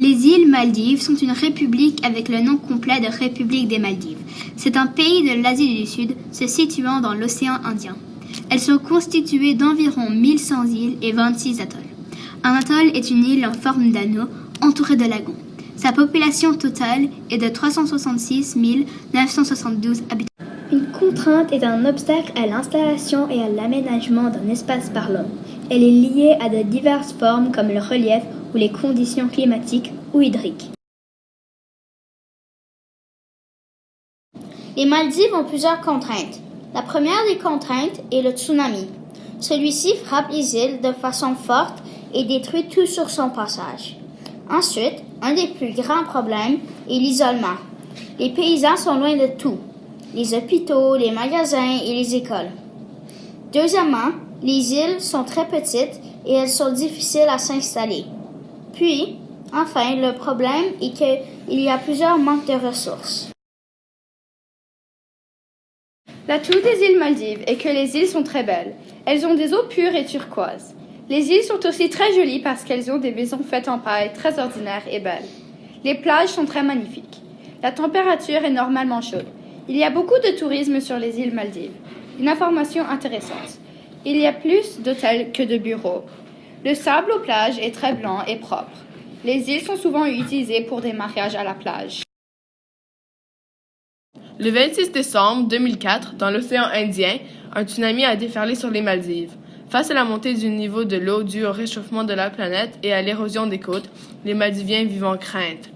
Les îles Maldives sont une république avec le nom complet de République des Maldives. C'est un pays de l'Asie du Sud se situant dans l'océan Indien. Elles sont constituées d'environ 1100 îles et 26 atolls. Un atoll est une île en forme d'anneau entourée de lagons. Sa population totale est de 366 972 habitants. Une contrainte est un obstacle à l'installation et à l'aménagement d'un espace par l'homme. Elle est liée à de diverses formes comme le relief ou les conditions climatiques ou hydriques. Les Maldives ont plusieurs contraintes. La première des contraintes est le tsunami. Celui-ci frappe les îles de façon forte et détruit tout sur son passage. Ensuite, un des plus grands problèmes est l'isolement. Les paysans sont loin de tout, les hôpitaux, les magasins et les écoles. Deuxièmement, les îles sont très petites et elles sont difficiles à s'installer. Puis, enfin, le problème est qu'il y a plusieurs manques de ressources. L'atout des îles Maldives est que les îles sont très belles. Elles ont des eaux pures et turquoises. Les îles sont aussi très jolies parce qu'elles ont des maisons faites en paille très ordinaires et belles. Les plages sont très magnifiques. La température est normalement chaude. Il y a beaucoup de tourisme sur les îles Maldives. Une information intéressante. Il y a plus d'hôtels que de bureaux. Le sable aux plages est très blanc et propre. Les îles sont souvent utilisées pour des mariages à la plage. Le 26 décembre 2004, dans l'océan Indien, un tsunami a déferlé sur les Maldives. Face à la montée du niveau de l'eau due au réchauffement de la planète et à l'érosion des côtes, les Maldiviens vivent en crainte.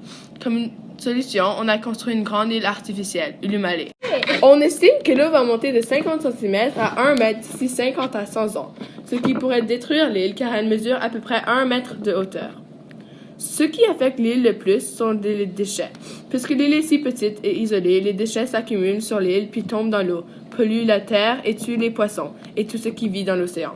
Comme une solution, on a construit une grande île artificielle, Ulumale. On estime que l'eau va monter de 50 cm à 1 mètre d'ici 50 à 100 ans, ce qui pourrait détruire l'île car elle mesure à peu près 1 mètre de hauteur. Ce qui affecte l'île le plus sont les déchets. Puisque l'île est si petite et isolée, les déchets s'accumulent sur l'île puis tombent dans l'eau, polluent la terre et tuent les poissons et tout ce qui vit dans l'océan.